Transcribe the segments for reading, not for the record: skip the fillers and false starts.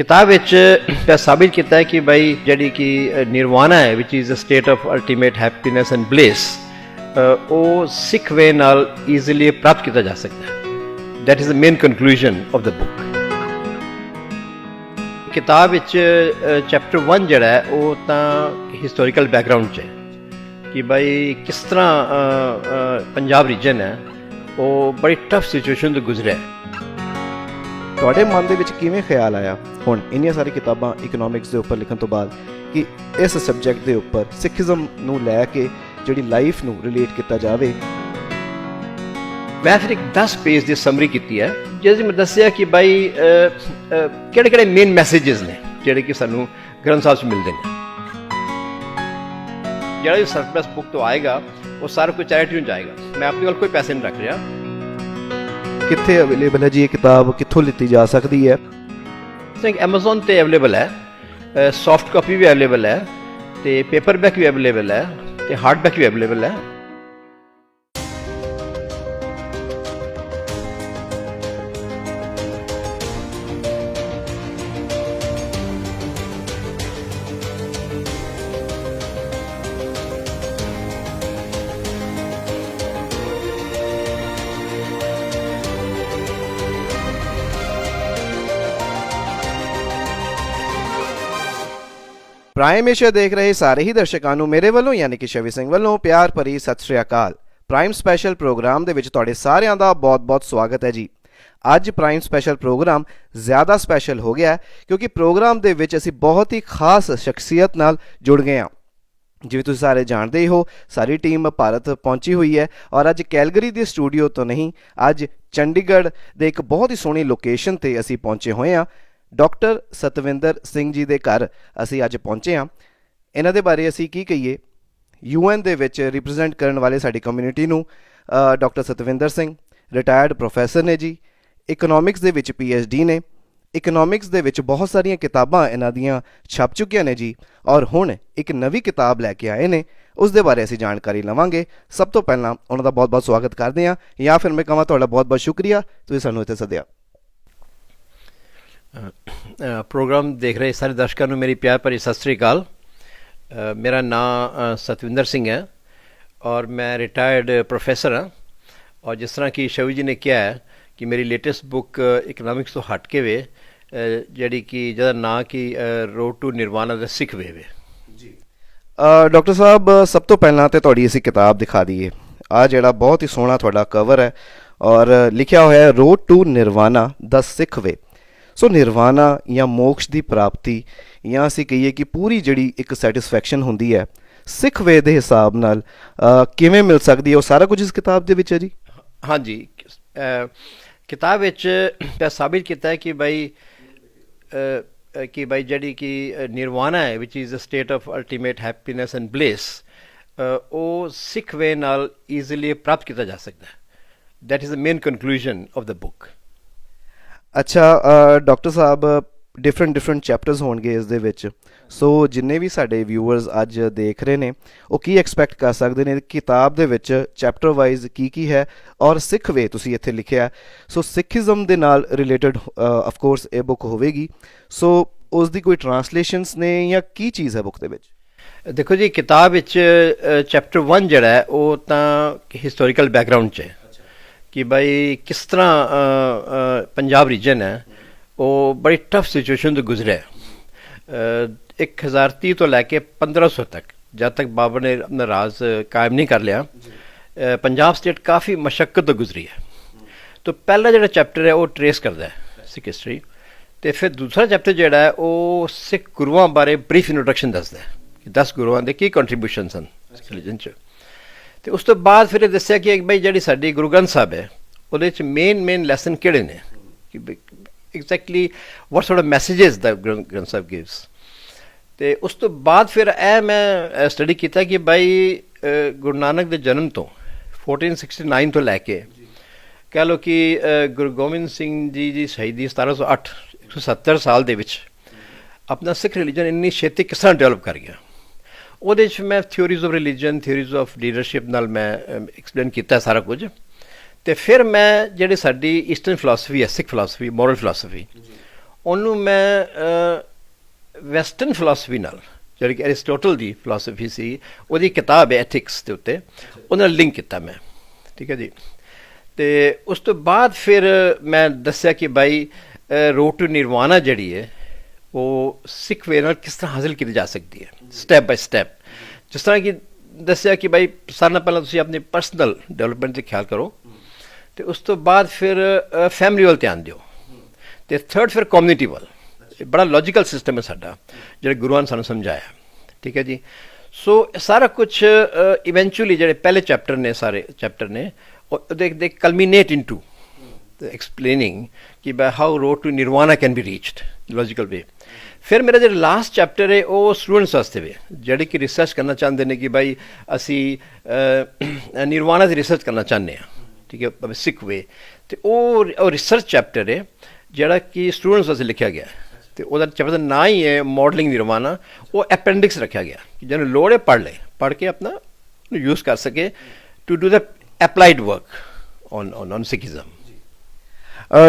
किताब साबित किया है कि भाई जी कि निर्वाणा है which is a state of ultimate happiness and bliss वो सिख वे नाल ईजिली प्राप्त किया जा सकता है। That is the main conclusion of the book. किताब चैप्टर 1 जड़ा है वो तो हिस्टोरिकल बैकग्राउंड च है कि भाई किस तरह पंजाब रीजन है वो बड़ी टफ सिचुएशन तो गुजरा है। ਤੁਹਾਡੇ ਮਨ ਦੇ ਵਿੱਚ ਕਿਵੇਂ ਖਿਆਲ ਆਇਆ ਹੁਣ ਇੰਨੀਆਂ ਸਾਰੀ ਕਿਤਾਬਾਂ ਇਕਨੋਮਿਕਸ ਦੇ ਉੱਪਰ ਲਿਖਣ ਤੋਂ ਬਾਅਦ ਕਿ ਇਸ ਸਬਜੈਕਟ ਦੇ ਉੱਪਰ ਸਿੱਖੀਜ਼ਮ ਨੂੰ ਲੈ ਕੇ ਜਿਹੜੀ ਲਾਈਫ ਨੂੰ ਰਿਲੇਟ ਕੀਤਾ ਜਾਵੇ? मैं फिर एक 10 पेज की समरी की है जिस मैं दसिया कि भाई किहड़े मेन मैसेजेस ने जिहड़े कि सानू ग्रंथ साहब से मिलते हैं। जिहड़ा भी सरप्लस बुक तो आएगा वो सारा कुछ चैरिटी में जाएगा। मैं अपने कोल कोई पैसे नहीं रख रहा। कित्थे अवेलेबल है जी ये किताब, कित्थों लिती जा सकती है? एमेजोन ते अवेलेबल है, सॉफ्ट कॉपी भी अवेलेबल है, ते पेपर बैक भी अवेलेबल है, ते हार्ड बैक भी अवेलेबल है। ਪ੍ਰਾਈਮ ਏਸ਼ੀਆ ਦੇਖ ਰਹੇ ਸਾਰੇ ਹੀ ਦਰਸ਼ਕਾਂ ਨੂੰ ਮੇਰੇ ਵੱਲੋਂ ਯਾਨੀ ਕਿ ਸ਼ਵੀ ਸਿੰਘ ਵੱਲੋਂ ਪਿਆਰ ਭਰੀ ਸਤਿ ਸ਼੍ਰੀ ਅਕਾਲ। ਪ੍ਰਾਈਮ ਸਪੈਸ਼ਲ ਪ੍ਰੋਗਰਾਮ ਦੇ ਵਿੱਚ ਤੁਹਾਡੇ ਸਾਰਿਆਂ ਦਾ ਬਹੁਤ-ਬਹੁਤ ਸਵਾਗਤ ਹੈ ਜੀ। ਅੱਜ ਪ੍ਰਾਈਮ ਸਪੈਸ਼ਲ ਪ੍ਰੋਗਰਾਮ ਜ਼ਿਆਦਾ ਸਪੈਸ਼ਲ ਹੋ ਗਿਆ ਕਿਉਂਕਿ ਪ੍ਰੋਗਰਾਮ ਦੇ ਵਿੱਚ ਅਸੀਂ ਬਹੁਤ ਹੀ ਖਾਸ ਸ਼ਖਸੀਅਤ ਨਾਲ ਜੁੜ ਗਏ ਹਾਂ। ਜਿਵੇਂ ਤੁਸੀਂ ਸਾਰੇ ਜਾਣਦੇ ਹੀ ਹੋ ਸਾਰੀ ਟੀਮ ਭਾਰਤ ਪਹੁੰਚੀ ਹੋਈ ਹੈ ਔਰ ਅੱਜ ਕੈਲਗਰੀ ਦੇ ਸਟੂਡੀਓ ਤੋਂ ਨਹੀਂ, ਅੱਜ ਚੰਡੀਗੜ੍ਹ ਦੇ ਇੱਕ ਬਹੁਤ ਹੀ ਸੋਹਣੀ ਲੋਕੇਸ਼ਨ 'ਤੇ ਅਸੀਂ ਪਹੁੰਚੇ ਹੋਏ ਹਾਂ। ਡਾਕਟਰ ਸਤਵਿੰਦਰ ਸਿੰਘ ਜੀ ਦੇ ਘਰ ਅਸੀਂ ਅੱਜ ਪਹੁੰਚੇ ਹਾਂ। ਇਹਨਾਂ ਦੇ ਬਾਰੇ ਅਸੀਂ ਕੀ ਕਹੀਏ, UN ਦੇ ਵਿੱਚ ਰਿਪਰੈਜ਼ੈਂਟ ਕਰਨ ਵਾਲੇ ਸਾਡੀ ਕਮਿਊਨਿਟੀ ਨੂੰ doctor Satwinder Singh retired professor ਨੇ ਜੀ। ਇਕਨੋਮਿਕਸ ਦੇ ਵਿੱਚ PhD ਨੇ। ਇਕਨੋਮਿਕਸ ਦੇ ਵਿੱਚ ਬਹੁਤ ਸਾਰੀਆਂ ਕਿਤਾਬਾਂ ਇਹਨਾਂ ਦੀਆਂ ਛਪ ਚੁੱਕੀਆਂ ਨੇ ਜੀ ਔਰ ਹੁਣ ਇੱਕ ਨਵੀਂ ਕਿਤਾਬ ਲੈ ਕੇ ਆਏ ਨੇ, ਉਸ ਦੇ ਬਾਰੇ ਅਸੀਂ ਜਾਣਕਾਰੀ ਲਵਾਂਗੇ। ਸਭ ਤੋਂ ਪਹਿਲਾਂ ਉਹਨਾਂ ਦਾ ਬਹੁਤ-ਬਹੁਤ ਸਵਾਗਤ ਕਰਦੇ ਹਾਂ, ਜਾਂ ਫਿਰ ਮੈਂ ਕਹਾਂ ਤੁਹਾਡਾ ਬਹੁਤ-ਬਹੁਤ ਸ਼ੁਕਰੀਆ ਤੁਸੀਂ ਸਾਨੂੰ ਇੱਥੇ ਸੱਦਿਆ। प्रोग्राम देख रहे सारे दर्शकों को मेरी प्यार भरी सत श्री अकाल। मेरा नाम सतविंदर सिंह है और मैं रिटायर्ड प्रोफैसर हाँ। और जिस तरह की शवी जी ने किया है कि मेरी लेटेस्ट बुक इकनॉमिक्स तो हट के वे जी कि जदा ना कि road to nirvana the Sikh way way जी। डॉक्टर साहब सब तो पहला तो तुहाडी असीं किताब दिखा दईए। आ जिहड़ा बहुत ही सोहना तुहाडा कवर है और लिखिया होया है road to nirvana the Sikh वे। सो निर्वाणा या मोक्ष की प्राप्ति या असीं कहीए कि पूरी जिहड़ी एक सैटिस्फैक्शन हुंदी है सिख वे दे हिसाब नाल किवें मिल सकदी है, वो सारा कुछ इस किताब दे विच है जी? हाँ जी, किताब साबित किया है कि भाई जी कि निर्वाणा है which is a state of ultimate happiness and bliss वो सिख वे नाल ईजिली प्राप्त किया जा सकता है। That is the main conclusion of the book. अच्छा डॉक्टर साहब डिफरेंट चैप्टर्स होणगे इस दे विच, सो जिन्ने भी साडे व्यूअर्स अज देख रहे ने वो की एक्सपैक्ट कर सकते हैं किताब दे विच चैप्टर वाइज की है और सिख वे तुसीं इत्थे लिखिया, सो सिखिज़म दे नाल रिलेटेड ऑफ कोर्स ये बुक होवेगी, सो उस दी कोई ट्रांसलेशनस ने या की चीज़ है बुक दे विच? देखो जी किताब चैप्टर 1 जड़ा है वो तो हिस्टोरिकल बैकग्राउंड च है कि भाई किस तरह पंजाब रीजन है वो बड़ी टफ सिचुएशन तो गुजरा है। 1030 तो लैके 1500 तक जब तक बाबर ने अपना राज कायम नहीं कर लिया पंजाब स्टेट काफ़ी मशक्कत तो गुजरी है। तो पहला जो चैप्टर है वो ट्रेस करता है सिख हिस्टरी, तो फिर दूसरा चैप्टर जोड़ा है वो सिख गुरुआं बारे ब्रीफ इंट्रोडक्शन दसदा है कि 10 गुरुआं दे की कंट्रीब्यूशन सन सिख रिलीजन च। तो उस तो बाद फिर दसिया कि भाई जी साडी गुरु ग्रंथ साहब है वो मेन लैसन किहड़े ने कि exactly what sort of messages the ग्रंथ साहब गिव्स। तो उस तो बाद फिर मैं स्टडी किया कि भाई गुरु नानक के जन्म तो 1469 तो लैके कह लो कि गुरु गोबिंद सिंह जी शहीदी 1708 170 साल दे विच अपना सिख रिलीजन इन्नी छेती किस तरह डेवलप कर गया। ਉਹਦੇ 'ਚ मैं theories of religion theories of leadership नाल मैं एक्सप्लेन किया सारा कुछ। तो फिर मैं जिहड़ी साडी ईस्टर्न फिलासफी है सिख फिलासफी मॉरल फिलासफी ਉਹਨੂੰ ਮੈਂ ਵੈਸਟਰਨ ਫਿਲਾਸਫੀ ਨਾਲ, ਜਿਹੜੀ ਕਿ ਐਰਿਸਟੋਟਲ ਦੀ ਫਿਲਾਸਫੀ ਸੀ, ਉਹਦੀ ਕਿਤਾਬ ਹੈ ਐਥਿਕਸ ਦੇ ਉੱਤੇ, ਉਹਦੇ ਨਾਲ ਲਿੰਕ ਕੀਤਾ ਮੈਂ। ਠੀਕ ਹੈ ਜੀ। ਅਤੇ ਉਸ ਤੋਂ ਬਾਅਦ ਫਿਰ ਮੈਂ ਦੱਸਿਆ ਕਿ ਬਾਈ ਰੋਡ ਟੂ ਨਿਰਵਾਣਾ ਜਿਹੜੀ ਹੈ ਉਹ ਸਿੱਖ ਵੇ ਨਾਲ ਕਿਸ ਤਰ੍ਹਾਂ ਹਾਸਿਲ ਕੀਤੀ ਜਾ ਸਕਦੀ ਹੈ, ਸਟੈਪ ਬਾਈ ਸਟੈਪ। ਜਿਸ ਤਰ੍ਹਾਂ ਕਿ ਦੱਸਿਆ ਕਿ ਬਾਈ ਸਾਰਿਆਂ ਨਾਲ ਪਹਿਲਾਂ ਤੁਸੀਂ ਆਪਣੀ ਪਰਸਨਲ ਡਿਵੈਲਪਮੈਂਟ 'ਤੇ ਖਿਆਲ ਕਰੋ, ਅਤੇ ਉਸ ਤੋਂ ਬਾਅਦ ਫਿਰ ਫੈਮਿਲੀ ਵੱਲ ਧਿਆਨ ਦਿਓ, ਅਤੇ ਥਰਡ ਫਿਰ ਕਮਿਊਨਿਟੀ ਵੱਲ। ਇਹ ਬੜਾ ਲੌਜੀਕਲ ਸਿਸਟਮ ਹੈ ਸਾਡਾ, ਜਿਹੜੇ ਗੁਰੂਆਂ ਨੇ ਸਾਨੂੰ ਸਮਝਾਇਆ। ਠੀਕ ਹੈ ਜੀ। ਸੋ ਸਾਰਾ ਕੁਛ ਇਵੈਂਚੁਅਲੀ ਜਿਹੜੇ ਪਹਿਲੇ ਚੈਪਟਰ ਨੇ, ਸਾਰੇ ਚੈਪਟਰ ਨੇ, ਦੇ ਕਲਮੀਨੇਟ ਇਨ ਟੂ ਐਕਸਪਲੇਨਿੰਗ ਕਿ by how road to nirvana can be reached logical way. ਫਿਰ ਮੇਰਾ ਜਿਹੜਾ ਲਾਸਟ ਚੈਪਟਰ ਹੈ ਉਹ ਸਟੂਡੈਂਟਸ ਵਾਸਤੇ ਵੀ, ਜਿਹੜੇ ਕਿ ਰਿਸਰਚ ਕਰਨਾ ਚਾਹੁੰਦੇ ਨੇ ਕਿ ਬਾਈ ਅਸੀਂ ਨਿਰਵਾਣਾ ਦੀ ਰਿਸਰਚ ਕਰਨਾ ਚਾਹੁੰਦੇ ਹਾਂ। ਠੀਕ ਹੈ, ਸਿੱਖ ਵੇ। ਅਤੇ ਉਹ ਰਿਸਰਚ ਚੈਪਟਰ ਹੈ ਜਿਹੜਾ ਕਿ ਸਟੂਡੈਂਟਸ ਵਾਸਤੇ ਲਿਖਿਆ ਗਿਆ, ਅਤੇ ਉਹਦਾ ਚੈਪਟਰ ਦਾ ਨਾਂ ਹੀ ਹੈ ਮਾਡਲਿੰਗ ਨਿਰਵਾਣਾ। ਉਹ ਅਪੈਂਡਿਕਸ ਰੱਖਿਆ ਗਿਆ ਕਿ ਜਿਹਨੂੰ ਲੋੜ ਹੈ ਪੜ੍ਹ ਲਏ, ਪੜ੍ਹ ਕੇ ਆਪਣਾ ਯੂਜ਼ ਕਰ ਸਕੇ to do the applied work on Sikhism.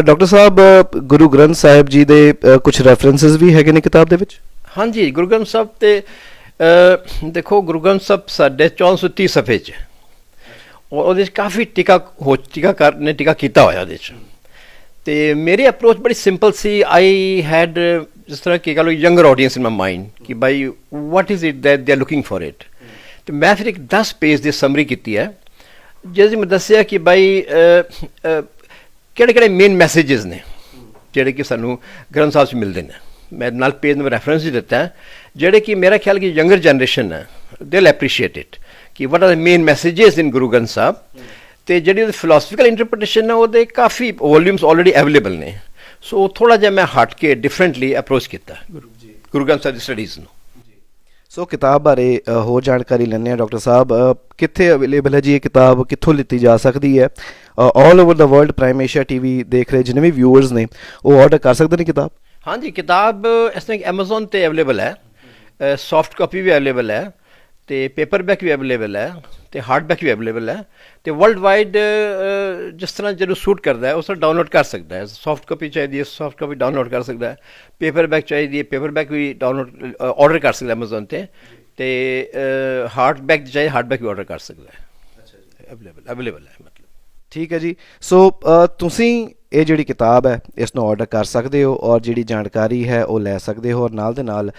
Doctor Sahib, Guru Granth Sahib ji ਦੇ ਕੁਝ ਰੈਫਰੈਂਸਿਸ ਵੀ ਹੈਗੇ ਨੇ ਕਿਤਾਬ ਦੇ ਵਿੱਚ? ਹਾਂਜੀ, ਗੁਰੂ ਗ੍ਰੰਥ ਸਾਹਿਬ 'ਤੇ ਦੇਖੋ, ਗੁਰੂ ਗ੍ਰੰਥ ਸਾਹਿਬ ਸਾਡੇ 1430 ਸਫ਼ੇ 'ਚ, ਔਰ ਉਹਦੇ 'ਚ ਕਾਫੀ ਟੀਕਾਕਾਰ ਨੇ ਟੀਕਾ ਕੀਤਾ ਹੋਇਆ ਉਹਦੇ 'ਚ। ਅਤੇ ਮੇਰੀ ਅਪਰੋਚ ਬੜੀ ਸਿੰਪਲ ਸੀ। ਆਈ ਹੈਡ, ਜਿਸ ਤਰ੍ਹਾਂ ਕਿ ਕਹ ਲਓ, younger audience in my mind ਕਿ by what is it that they are looking for it. ਅਤੇ ਮੈਂ ਫਿਰ ਇੱਕ 10 ਪੇਜ ਦੀ ਸਮਰੀ ਕੀਤੀ ਹੈ, ਜਿਸ ਮੈਂ ਦੱਸਿਆ ਕਿ ਬਾਈ ਕਿਹੜੇ ਕਿਹੜੇ ਮੇਨ ਮੈਸੇਜਿਸ ਨੇ ਜਿਹੜੇ ਕਿ ਸਾਨੂੰ ਗ੍ਰੰਥ ਸਾਹਿਬ 'ਚ ਮਿਲਦੇ ਨੇ। ਮੈਂ ਨਾਲ ਪੇਜ ਨੂੰ ਰੈਫਰੈਂਸ ਵੀ ਦਿੱਤਾ, ਜਿਹੜੇ ਕਿ ਮੇਰਾ ਖਿਆਲ ਕਿ ਯੰਗਰ ਜਨਰੇਸ਼ਨ ਹੈ, ਦੇ ਵਿਲ ਐਪਰੀਸ਼ੀਏਟ ਇਟ ਕਿ what are the main messages in Guru Granth Sahib. ਅਤੇ ਜਿਹੜੀ ਉਹਦੀ ਫਿਲਾਸਫੀਕਲ ਇੰਟਰਪ੍ਰੀਟੇਸ਼ਨ ਹੈ, ਉਹਦੇ ਕਾਫੀ ਵੋਲਿਊਮਸ ਆਲਰੇਡੀ ਅਵੇਲੇਬਲ ਨੇ। ਸੋ ਥੋੜ੍ਹਾ ਜਿਹਾ ਮੈਂ ਹਟ ਕੇ ਡਿਫਰੈਂਟਲੀ ਅਪਰੋਚ ਕੀਤਾ ਗੁਰੂ ਗ੍ਰੰਥ ਸਾਹਿਬ ਦੀ ਸਟੱਡੀਜ਼ ਨੂੰ। ਸੋ ਕਿਤਾਬ ਬਾਰੇ ਹੋਰ ਜਾਣਕਾਰੀ ਲੈਂਦੇ ਹਾਂ ਡਾਕਟਰ ਸਾਹਿਬ। ਕਿੱਥੇ ਅਵੇਲੇਬਲ ਹੈ ਜੀ ਇਹ ਕਿਤਾਬ, ਕਿੱਥੋਂ ਲਿੱਤੀ ਜਾ ਸਕਦੀ ਹੈ? ਆਲ ਓਵਰ ਦਾ ਵਰਲਡ ਪ੍ਰਾਈਮ ਏਸ਼ੀਆ TV ਦੇਖ ਰਹੇ ਜਿੰਨੇ ਵੀ ਵਿਊਅਰਸ ਨੇ ਉਹ ਆਰਡਰ ਕਰ ਸਕਦੇ ਨੇ ਕਿਤਾਬ? ਹਾਂਜੀ, ਕਿਤਾਬ ਇਸ ਤਰ੍ਹਾਂ ਕਿ ਐਮਾਜ਼ੋਨ 'ਤੇ ਅਵੇਲੇਬਲ ਹੈ, ਸੌਫਟ ਕਾਪੀ ਵੀ ਅਵੇਲੇਬਲ ਹੈ, ਅਤੇ ਪੇਪਰ ਬੈਕ ਵੀ ਅਵੇਲੇਬਲ ਹੈ, ਅਤੇ ਹਾਰਡ ਬੈਕ ਵੀ ਅਵੇਲੇਬਲ ਹੈ। ਅਤੇ ਵਰਲਡ ਵਾਈਡ ਜਿਸ ਤਰ੍ਹਾਂ ਜਿਹਨੂੰ ਸੂਟ ਕਰਦਾ ਹੈ ਉਸ ਤਰ੍ਹਾਂ ਡਾਊਨਲੋਡ ਕਰ ਸਕਦਾ ਹੈ। ਸੌਫਟ ਕਾਪੀ ਚਾਹੀਦੀ ਹੈ, ਸੌਫਟ ਕਾਪੀ ਡਾਊਨਲੋਡ ਕਰ ਸਕਦਾ ਹੈ। ਪੇਪਰ ਬੈਕ ਚਾਹੀਦੀ ਹੈ, ਪੇਪਰ ਬੈਕ ਵੀ ਡਾਊਨਲੋਡ ਆਰਡਰ ਕਰ ਸਕਦਾ ਐਮਾਜ਼ੋਨ 'ਤੇ। ਅਤੇ ਹਾਰਡ ਬੈਕ ਚਾਹੀਏ, ਹਾਰਡ ਬੈਕ ਵੀ ਆਰਡਰ ਕਰ ਸਕਦਾ ਹੈ। ਅਵੇਲੇਬਲ ਹੈ ਮਤਲਬ। ਠੀਕ ਹੈ ਜੀ। ਸੋ ਤੁਸੀਂ ਇਹ ਜਿਹੜੀ ਕਿਤਾਬ ਹੈ ਇਸ ਨੂੰ ਆਰਡਰ ਕਰ ਸਕਦੇ ਹੋ, ਔਰ ਜਿਹੜੀ ਜਾਣਕਾਰੀ ਹੈ ਉਹ ਲੈ ਸਕਦੇ ਹੋ, ਔਰ ਨਾਲ ਦੇ ਨਾਲ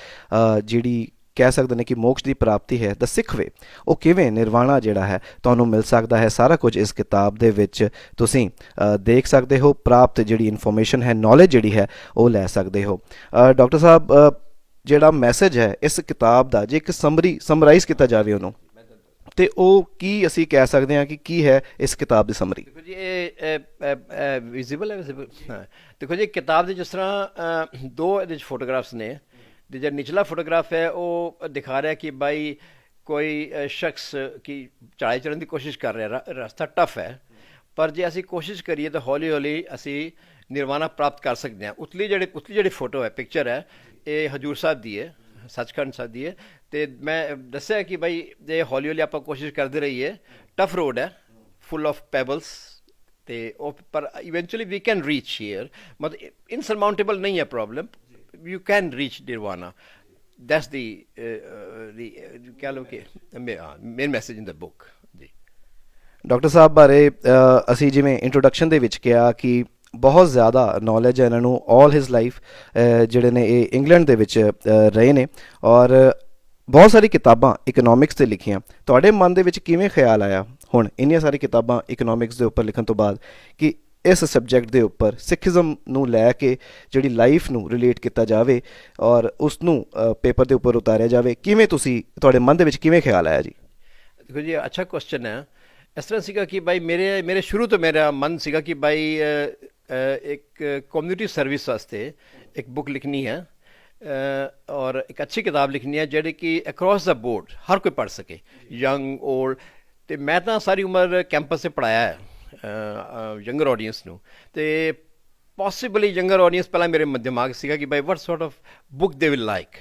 ਜਿਹੜੀ ਕਹਿ ਸਕਦੇ ਨੇ ਕਿ ਮੋਕਸ਼ ਦੀ ਪ੍ਰਾਪਤੀ ਹੈ, ਦ ਸਿੱਖ ਵੇ, ਉਹ ਕਿਵੇਂ ਨਿਰਵਾਣਾ ਜਿਹੜਾ ਹੈ ਤੁਹਾਨੂੰ ਮਿਲ ਸਕਦਾ ਹੈ, ਸਾਰਾ ਕੁਝ ਇਸ ਕਿਤਾਬ ਦੇ ਵਿੱਚ ਤੁਸੀਂ ਦੇਖ ਸਕਦੇ ਹੋ। ਪ੍ਰਾਪਤ ਜਿਹੜੀ ਇਨਫੋਰਮੇਸ਼ਨ ਹੈ, ਨੌਲੇਜ ਜਿਹੜੀ ਹੈ ਉਹ ਲੈ ਸਕਦੇ ਹੋ। ਡਾਕਟਰ ਸਾਹਿਬ, ਜਿਹੜਾ ਮੈਸੇਜ ਹੈ ਇਸ ਕਿਤਾਬ ਦਾ, ਜੇ ਇੱਕ ਸਮਰਾਈਜ਼ ਕੀਤਾ ਜਾਵੇ ਉਹਨੂੰ, ਅਤੇ ਉਹ ਕੀ ਅਸੀਂ ਕਹਿ ਸਕਦੇ ਹਾਂ ਕਿ ਕੀ ਹੈ ਇਸ ਕਿਤਾਬ ਦੀ ਸਮਰੀ? ਦੇਖੋ ਜੀ, ਇਹ ਵਿਜ਼ੀਬਲ ਹੈ। ਹਾਂ, ਦੇਖੋ ਜੀ, ਕਿਤਾਬ ਦੇ ਜਿਸ ਤਰ੍ਹਾਂ ਦੋ ਇਹਦੇ 'ਚ ਫੋਟੋਗ੍ਰਾਫਸ ਨੇ। ਅਤੇ ਜਿਹੜਾ ਨਿਚਲਾ ਫੋਟੋਗ੍ਰਾਫ ਹੈ ਉਹ ਦਿਖਾ ਰਿਹਾ ਕਿ ਬਾਈ ਕੋਈ ਸ਼ਖਸ ਕੀ ਚੜ੍ਹਾਈ ਚੜ੍ਹਨ ਦੀ ਕੋਸ਼ਿਸ਼ ਕਰ ਰਿਹਾ, ਰਸਤਾ ਟਫ ਹੈ, ਪਰ ਜੇ ਅਸੀਂ ਕੋਸ਼ਿਸ਼ ਕਰੀਏ ਤਾਂ ਹੌਲੀ ਹੌਲੀ ਅਸੀਂ ਨਿਰਵਾਣਾ ਪ੍ਰਾਪਤ ਕਰ ਸਕਦੇ ਹਾਂ। ਉਤਲੀ ਜਿਹੜੀ ਫੋਟੋ ਹੈ, ਪਿਕਚਰ ਹੈ, ਇਹ ਹਜ਼ੂਰ ਸਾਹਿਬ ਦੀ ਹੈ, ਸੱਚਖੰਡ ਸਾਹਿਬ ਦੀ ਹੈ। ਅਤੇ ਮੈਂ ਦੱਸਿਆ ਕਿ ਬਾਈ ਜੇ ਹੌਲੀ ਹੌਲੀ ਆਪਾਂ ਕੋਸ਼ਿਸ਼ ਕਰਦੇ ਰਹੀਏ, ਟਫ ਰੋਡ ਹੈ, ਫੁੱਲ ਆਫ ਪੈਬਲਸ, ਅਤੇ ਉਹ ਪਰ eventually we can reach here. ਮਤਲਬ ਇਨਸਰਮਾਊਂਟੇਬਲ ਨਹੀਂ ਹੈ problem, you can reach nirvana. That's the ਕਹਿ ਲਓ ਕਿ main message in the book ਜੀ। ਡਾਕਟਰ ਸਾਹਿਬ ਬਾਰੇ ਅਸੀਂ ਜਿਵੇਂ ਇੰਟਰੋਡਕਸ਼ਨ ਦੇ ਵਿੱਚ ਕਿਹਾ ਕਿ ਬਹੁਤ ਜ਼ਿਆਦਾ ਨੌਲੇਜ ਹੈ ਇਹਨਾਂ ਨੂੰ। ਆਲ ਹਿਜ਼ ਲਾਈਫ ਜਿਹੜੇ ਨੇ ਇਹ ਇੰਗਲੈਂਡ ਦੇ ਵਿੱਚ ਰਹੇ ਨੇ, ਔਰ ਬਹੁਤ ਸਾਰੀ ਕਿਤਾਬਾਂ ਇਕਨੋਮਿਕਸ 'ਤੇ ਲਿਖੀਆਂ। ਤੁਹਾਡੇ ਮਨ ਦੇ ਵਿੱਚ ਕਿਵੇਂ ਖਿਆਲ ਆਇਆ ਹੁਣ ਇੰਨੀਆਂ ਸਾਰੀ ਕਿਤਾਬਾਂ ਇਕਨੋਮਿਕਸ ਦੇ ਉੱਪਰ ਲਿਖਣ ਤੋਂ ਬਾਅਦ ਕਿ ਇਸ ਸਬਜੈਕਟ ਦੇ ਉੱਪਰ ਸਿੱਖੀਜ਼ਮ ਨੂੰ ਲੈ ਕੇ ਜਿਹੜੀ ਲਾਈਫ ਨੂੰ ਰਿਲੇਟ ਕੀਤਾ ਜਾਵੇ ਔਰ ਉਸ ਨੂੰ ਪੇਪਰ ਦੇ ਉੱਪਰ ਉਤਾਰਿਆ ਜਾਵੇ? ਕਿਵੇਂ ਤੁਹਾਡੇ ਮਨ ਦੇ ਵਿੱਚ ਕਿਵੇਂ ਖਿਆਲ ਆਇਆ ਜੀ? ਦੇਖੋ ਜੀ, ਅੱਛਾ ਕੁਐਸਚਨ ਹੈ। ਇਸ ਤਰ੍ਹਾਂ ਸੀਗਾ ਕਿ ਬਾਈ ਮੇਰੇ ਸ਼ੁਰੂ ਤੋਂ ਮੇਰਾ ਮਨ ਸੀਗਾ ਕਿ ਬਾਈ ਇੱਕ ਕਮਿਊਨਿਟੀ ਸਰਵਿਸ ਵਾਸਤੇ ਇੱਕ ਬੁੱਕ ਲਿਖਣੀ ਹੈ, ਔਰ ਇੱਕ ਅੱਛੀ ਕਿਤਾਬ ਲਿਖਣੀ ਹੈ ਜਿਹੜੀ ਕਿ ਅਕਰੋਸ ਦਾ ਬੋਰਡ ਹਰ ਕੋਈ ਪੜ੍ਹ ਸਕੇ, ਯੰਗ ਓਲਡ। ਅਤੇ ਮੈਂ ਤਾਂ ਸਾਰੀ ਉਮਰ ਕੈਂਪਸ 'ਤੇ ਪੜ੍ਹਾਇਆ ਹੈ ਯੰਗਰ ਆਡੀਅੰਸ ਨੂੰ, ਅਤੇ ਪੋਸੀਬਲੀ ਯੰਗਰ ਆਡੀਅੰਸ ਪਹਿਲਾਂ ਮੇਰੇ ਦਿਮਾਗ ਸੀਗਾ ਕਿ by what sort of book they will like.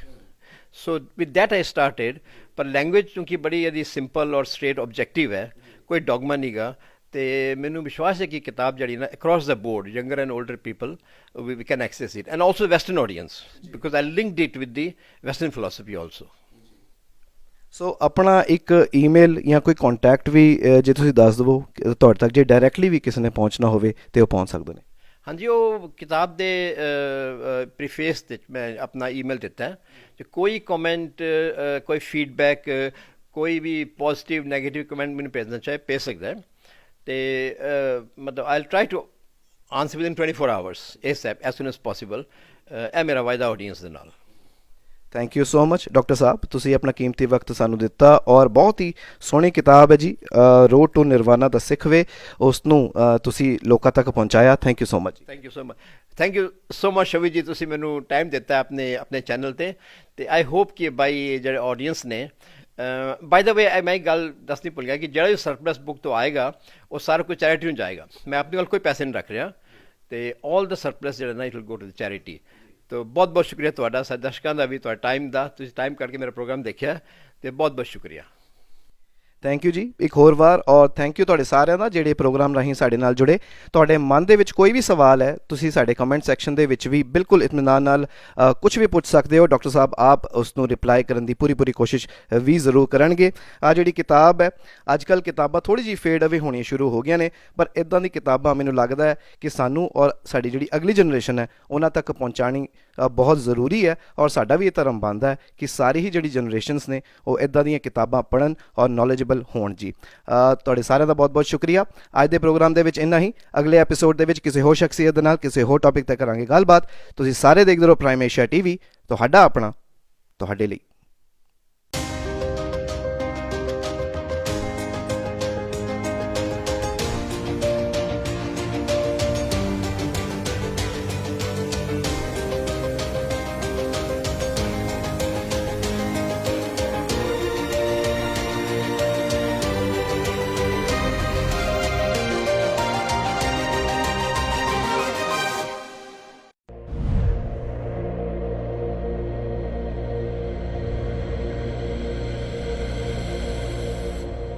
So with that I started. ਪਰ ਲੈਂਗੁਏਜ ਕਿਉਂਕਿ ਬੜੀ ਇਹਦੀ ਸਿੰਪਲ ਔਰ ਸਟ੍ਰੇਟ ਓਬਜੈਕਟਿਵ ਹੈ, ਕੋਈ ਡੋਗਮਾ ਨਹੀਂ ਗਾ, ਤੇ ਮੈਨੂੰ ਵਿਸ਼ਵਾਸ ਹੈ ਕਿ ਕਿਤਾਬ ਜਿਹੜੀ ਨਾ across the board younger and older people we can access it and also western audience because I linked it with the western philosophy also. So ਆਪਣਾ ਇੱਕ ਈਮੇਲ ਜਾਂ ਕੋਈ ਕੰਟੈਕਟ ਵੀ ਜੇ ਤੁਸੀਂ ਦੱਸ ਦੇਵੋ ਤੁਹਾਡੇ ਤੱਕ, ਜੇ ਡਾਇਰੈਕਟਲੀ ਵੀ ਕਿਸੇ ਨੇ ਪਹੁੰਚਣਾ ਹੋਵੇ ਤੇ ਉਹ ਪਹੁੰਚ ਸਕਦੇ ਨੇ। ਹਾਂਜੀ, ਉਹ ਕਿਤਾਬ ਦੇ ਪ੍ਰੀਫੇਸ ਵਿੱਚ ਮੈਂ ਆਪਣਾ ਈਮੇਲ ਦਿੱਤਾ ਹੈ, ਜੇ ਕੋਈ ਕਮੈਂਟ ਕੋਈ ਫੀਡਬੈਕ ਕੋਈ ਵੀ ਪੋਜ਼ੀਟਿਵ ਨੈਗੇਟਿਵ ਕਮੈਂਟ ਮੈਨੂੰ ਭੇਜਣਾ ਚਾਹੇ ਭੇਜ ਸਕਦਾ ਹੈ ਤੇ ਮਤਲਬ I try to answer within 24 hours as soon as possible. ਇਹ ਮੇਰਾ ਵਾਅਦਾ ਆਡੀਅנס ਦੇ ਨਾਲ। Thank you so much doctor ਸਾਹਿਬ, ਤੁਸੀਂ ਆਪਣਾ ਕੀਮਤੀ ਵਕਤ ਸਾਨੂੰ ਦਿੱਤਾ ਔਰ ਬਹੁਤ ਹੀ ਸੋਹਣੀ ਕਿਤਾਬ ਹੈ ਜੀ ਰੋਡ ਟੂ ਨਿਰਵਾਣਾ ਦਾ ਸਿੱਖ ਵੇ, ਉਸ ਨੂੰ ਤੁਸੀਂ ਲੋਕਾਂ ਤੱਕ ਪਹੁੰਚਾਇਆ। Thank you so much. Thank you so much Shavi ji, ਤੁਸੀਂ ਮੈਨੂੰ ਟਾਈਮ ਦਿੱਤਾ ਆਪਣੇ ਚੈਨਲ ਤੇ ਆਈ ਹੋਪ ਕਿ ਬਾਈ ਜਿਹੜੇ ਆਡੀਅנס ਨੇ ਬਾਈ ਦਾ ਵੇ ਮੈਂ ਇੱਕ ਗੱਲ ਦੱਸਣੀ ਭੁੱਲ ਗਿਆ ਕਿ ਜਿਹੜਾ ਵੀ ਸਰਪਲਸ ਬੁੱਕ ਤੋਂ ਆਏਗਾ ਉਹ ਸਾਰਾ ਕੁਝ ਚੈਰਿਟੀ ਨੂੰ ਜਾਏਗਾ। ਮੈਂ ਆਪਣੇ ਕੋਲ ਕੋਈ ਪੈਸੇ ਨਹੀਂ ਰੱਖ ਰਿਹਾ ਤੇ ਆਲ ਦਾ ਸਰਪਲਸ ਜਿਹੜਾ ਨਾ it will go to the charity. ਤੋ ਬਹੁਤ ਬਹੁਤ ਸ਼ੁਕਰੀਆ ਤੁਹਾਡਾ, ਸਾਡੇ ਦਰਸ਼ਕਾਂ ਦਾ ਵੀ, ਤੁਹਾਡਾ ਟਾਈਮ ਦਾ, ਤੁਸੀਂ ਟਾਈਮ ਕੱਢ ਕੇ ਮੇਰਾ ਪ੍ਰੋਗਰਾਮ ਦੇਖਿਆ ਤੇ ਬਹੁਤ ਬਹੁਤ ਸ਼ੁਕਰੀਆ। ਥੈਂਕ ਯੂ ਜੀ ਇੱਕ ਹੋਰ ਵਾਰ, ਔਰ ਥੈਂਕ ਯੂ ਤੁਹਾਡੇ ਸਾਰਿਆਂ ਦਾ ਜਿਹੜੇ ਪ੍ਰੋਗਰਾਮ ਰਾਹੀਂ ਸਾਡੇ ਨਾਲ ਜੁੜੇ। ਤੁਹਾਡੇ ਮਨ ਦੇ ਵਿੱਚ ਕੋਈ ਵੀ ਸਵਾਲ ਹੈ ਤੁਸੀਂ ਸਾਡੇ ਕਮੈਂਟ ਸੈਕਸ਼ਨ ਦੇ ਵਿੱਚ ਵੀ ਬਿਲਕੁਲ ਇਤਮਾਨਾਨ ਨਾਲ ਕੁਝ ਵੀ ਪੁੱਛ ਸਕਦੇ ਹੋ। ਡਾਕਟਰ ਸਾਹਿਬ ਆਪ ਉਸ ਨੂੰ ਰਿਪਲਾਈ ਕਰਨ ਦੀ ਪੂਰੀ ਕੋਸ਼ਿਸ਼ ਵੀ ਜ਼ਰੂਰ ਕਰਨਗੇ। ਆ ਜਿਹੜੀ ਕਿਤਾਬ ਹੈ, ਅੱਜ ਕੱਲ੍ਹ ਕਿਤਾਬਾਂ ਥੋੜ੍ਹੀ ਜਿਹੀ ਫੇਡ ਅਵੇ ਹੋਣੀਆਂ ਸ਼ੁਰੂ ਹੋ ਗਈਆਂ ਨੇ, ਪਰ ਇੱਦਾਂ ਦੀ ਕਿਤਾਬਾਂ ਮੈਨੂੰ ਲੱਗਦਾ ਹੈ ਕਿ ਸਾਨੂੰ ਔਰ ਸਾਡੀ ਜਿਹੜੀ ਅਗਲੀ ਜਨਰੇਸ਼ਨ ਹੈ ਉਹਨਾਂ ਤੱਕ ਪਹੁੰਚਾਉਣੀ ਬਹੁਤ ਜ਼ਰੂਰੀ ਹੈ। ਔਰ ਸਾਡਾ ਵੀ ਇਹ ਧਰਮ ਬਣਦਾ ਹੈ ਕਿ ਸਾਰੀ ਹੀ ਜਿਹੜੀ ਜਨਰੇਸ਼ਨਸ ਨੇ ਉਹ ਇੱਦਾਂ ਦੀਆਂ ਕਿਤਾਬਾਂ ਪੜ੍ਹਨ ਔਰ ਨੌਲੇਜੇਬਲ ਹੋਣ ਜੀ। ਤੁਹਾਡੇ ਸਾਰਿਆਂ ਦਾ ਬਹੁਤ ਬਹੁਤ ਸ਼ੁਕਰੀਆ। ਅੱਜ ਦੇ ਪ੍ਰੋਗਰਾਮ ਦੇ ਵਿੱਚ ਇੰਨਾ ਹੀ। ਅਗਲੇ ਐਪੀਸੋਡ ਦੇ ਵਿੱਚ ਕਿਸੇ ਹੋਰ ਸ਼ਖਸੀਅਤ ਦੇ ਨਾਲ ਕਿਸੇ ਹੋਰ ਟੌਪਿਕ ਤੇ ਕਰਾਂਗੇ ਗੱਲਬਾਤ। ਤੁਸੀਂ ਸਾਰੇ ਦੇਖਦੇ ਰਹੋ ਪ੍ਰਾਈਮ ਏਸ਼ੀਆ TV, ਤੁਹਾਡਾ ਆਪਣਾ, ਤੁਹਾਡੇ ਲਈ।